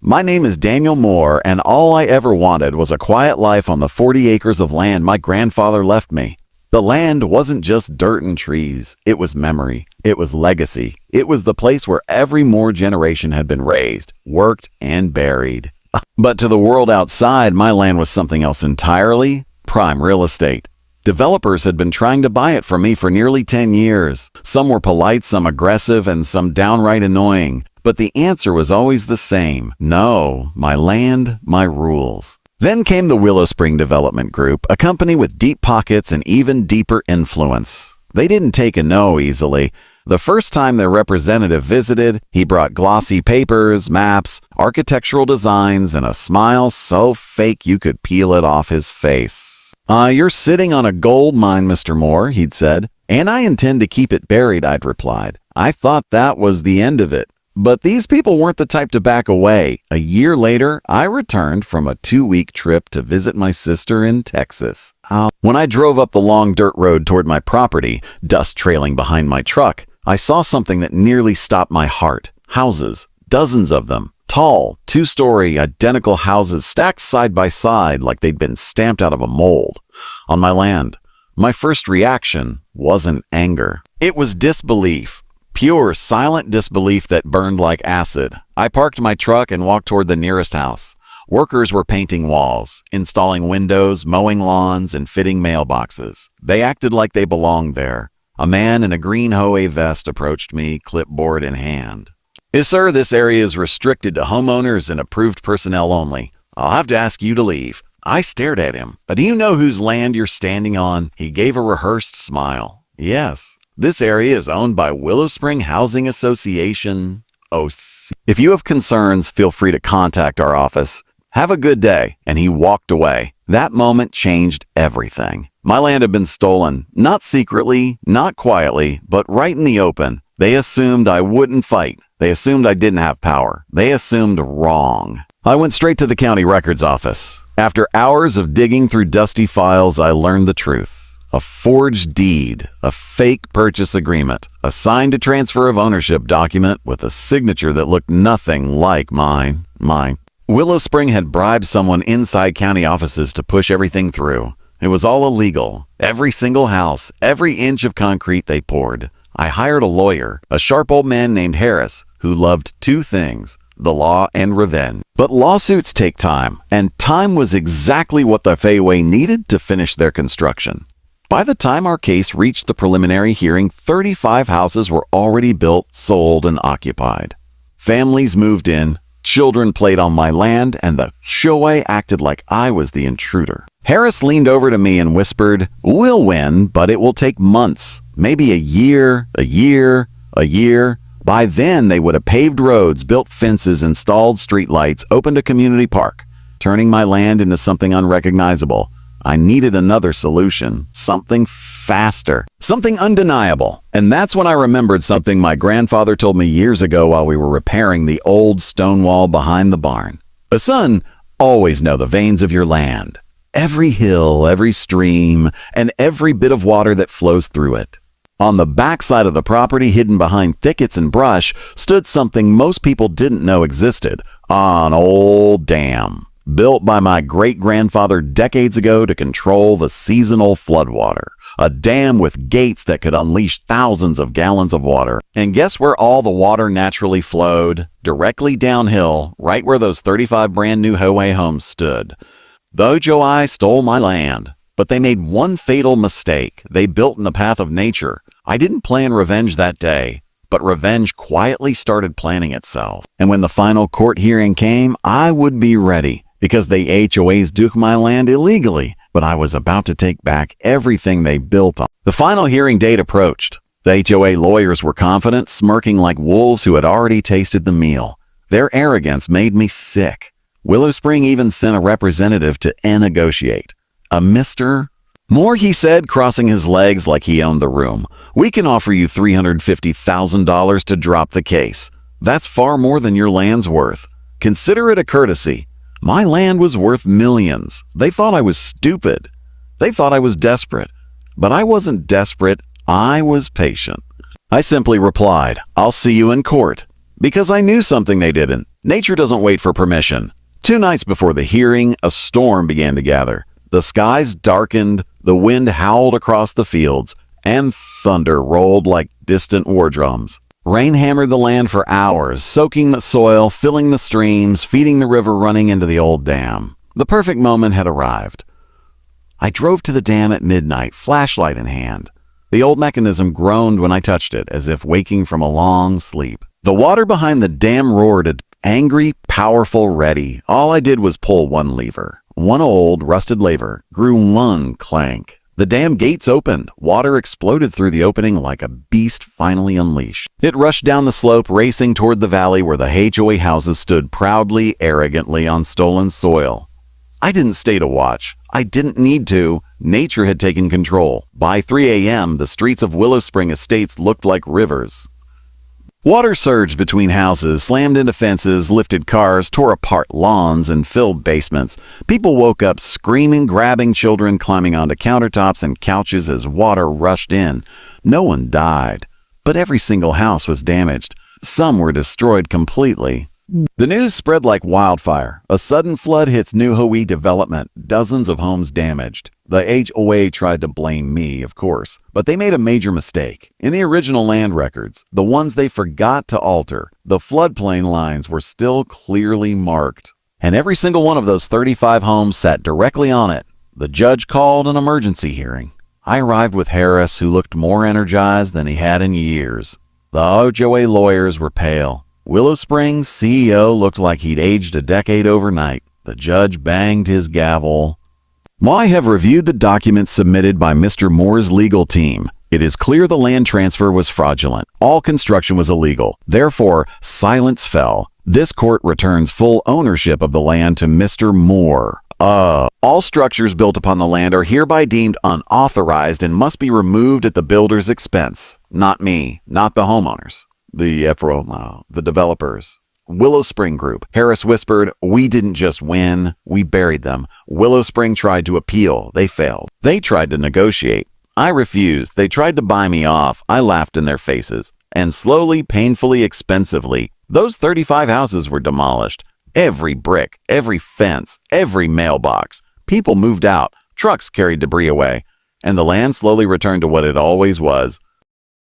My name is Daniel Moore, and all I ever wanted was a quiet life on the 40 acres of land my grandfather left me. The land wasn't just dirt and trees. It was memory. It was legacy. It was the place where every Moore generation had been raised, worked, and buried. But to the world outside, my land was something else entirely: prime real estate. Developers had been trying to buy it from me for nearly 10 years. Some were polite, some aggressive, and some downright annoying. But the answer was always the same: no, my land, my rules. Then came the Willow Spring Development Group, a company with deep pockets and even deeper influence. They didn't take a no easily. The first time their representative visited, he brought glossy papers, maps, architectural designs, and a smile so fake you could peel it off his face. You're sitting on a gold mine, Mr. Moore," he'd said. "And I intend to keep it buried," I'd replied. I thought that was the end of it. But these people weren't the type to back away. A year later, I returned from a 2-week trip to visit my sister in Texas. When I drove up the long dirt road toward my property, dust trailing behind my truck, I saw something that nearly stopped my heart. Houses, dozens of them. Tall, 2-story, identical houses stacked side by side like they'd been stamped out of a mold. On my land. My first reaction wasn't anger. It was disbelief. Pure, silent disbelief that burned like acid. I parked my truck and walked toward the nearest house. Workers were painting walls, installing windows, mowing lawns, and fitting mailboxes. They acted like they belonged there. A man in a green HOA vest approached me, clipboard in hand. "Yes, sir, this area is restricted to homeowners and approved personnel only. I'll have to ask you to leave." I stared at him. "Do you know whose land you're standing on?" He gave a rehearsed smile. "Yes. This area is owned by Willow Spring Housing Association, OC. If you have concerns, feel free to contact our office. Have a good day." And he walked away. That moment changed everything. My land had been stolen, not secretly, not quietly, but right in the open. They assumed I wouldn't fight. They assumed I didn't have power. They assumed wrong. I went straight to the county records office. After hours of digging through dusty files, I learned the truth. A forged deed, a fake purchase agreement, a signed to transfer of ownership document with a signature that looked nothing like mine. Willow Spring had bribed someone inside county offices to push everything through. It was all illegal. Every single house, every inch of concrete they poured. I hired a lawyer, a sharp old man named Harris, who loved 2 things: the law and revenge. But lawsuits take time, and time was exactly what the HOA needed to finish their construction. By the time our case reached the preliminary hearing, 35 houses were already built, sold, and occupied. Families moved in, children played on my land, and the HOA acted like I was the intruder. Harris leaned over to me and whispered, "We'll win, but it will take months, maybe a year. By then, they would have paved roads, built fences, installed streetlights, opened a community park, turning my land into something unrecognizable. I needed another solution, something faster, something undeniable." And that's when I remembered something my grandfather told me years ago while we were repairing the old stone wall behind the barn. "Son, always know the veins of your land. Every hill, every stream, and every bit of water that flows through it." On the backside of the property, hidden behind thickets and brush, stood something most people didn't know existed: an old dam. Built by my great-grandfather decades ago to control the seasonal floodwater. A dam with gates that could unleash thousands of gallons of water. And guess where all the water naturally flowed? Directly downhill, right where those 35 brand new HOA homes stood. The HOA stole my land, but they made one fatal mistake. They built in the path of nature. I didn't plan revenge that day, but revenge quietly started planning itself. And when the final court hearing came, I would be ready. Because the HOAs took my land illegally, but I was about to take back everything they built on. The final hearing date approached. The HOA lawyers were confident, smirking like wolves who had already tasted the meal. Their arrogance made me sick. Willow Spring even sent a representative to negotiate. A Mr. Moore, he said, crossing his legs like he owned the room. "We can offer you $350,000 to drop the case. That's far more than your land's worth. Consider it a courtesy." My land was worth millions. They thought I was stupid. They thought I was desperate. But I wasn't desperate. I was patient. I simply replied, "I'll see you in court," because I knew something they didn't. Nature doesn't wait for permission. 2 nights before the hearing, a storm began to gather. The skies darkened, the wind howled across the fields, and thunder rolled like distant war drums. Rain hammered the land for hours, soaking the soil, filling the streams, feeding the river running into the old dam. The perfect moment had arrived. I drove to the dam at midnight, flashlight in hand. The old mechanism groaned when I touched it, as if waking from a long sleep. The water behind the dam roared, angry, powerful, ready. All I did was pull one lever. One old, rusted lever grew one clank. The dam gates opened. Water exploded through the opening like a beast finally unleashed. It rushed down the slope, racing toward the valley where the HOA houses stood proudly, arrogantly on stolen soil. I didn't stay to watch. I didn't need to. Nature had taken control. By 3 a.m., the streets of Willow Spring Estates looked like rivers. Water surged between houses, slammed into fences, lifted cars, tore apart lawns, and filled basements. People woke up screaming, grabbing children, climbing onto countertops and couches as water rushed in. No one died, but every single house was damaged. Some were destroyed completely. The news spread like wildfire. A sudden flood hits New HOA development, dozens of homes damaged. The HOA tried to blame me, of course, but they made a major mistake. In the original land records, the ones they forgot to alter, the floodplain lines were still clearly marked. And every single one of those 35 homes sat directly on it. The judge called an emergency hearing. I arrived with Harris, who looked more energized than he had in years. The HOA lawyers were pale. Willow Springs' CEO looked like he'd aged a decade overnight. The judge banged his gavel. I have reviewed the documents submitted by Mr. Moore's legal team. It is clear the land transfer was fraudulent. All construction was illegal. Therefore, silence fell. This court returns full ownership of the land to Mr. Moore. All structures built upon the land are hereby deemed unauthorized and must be removed at the builder's expense. Not me, not the homeowners. The developers. Willow Spring Group. Harris whispered, "We didn't just win, we buried them." Willow Spring tried to appeal. They failed. They tried to negotiate. I refused. They tried to buy me off. I laughed in their faces. And slowly, painfully, expensively, those 35 houses were demolished. Every brick, every fence, every mailbox. People moved out. Trucks carried debris away. And the land slowly returned to what it always was.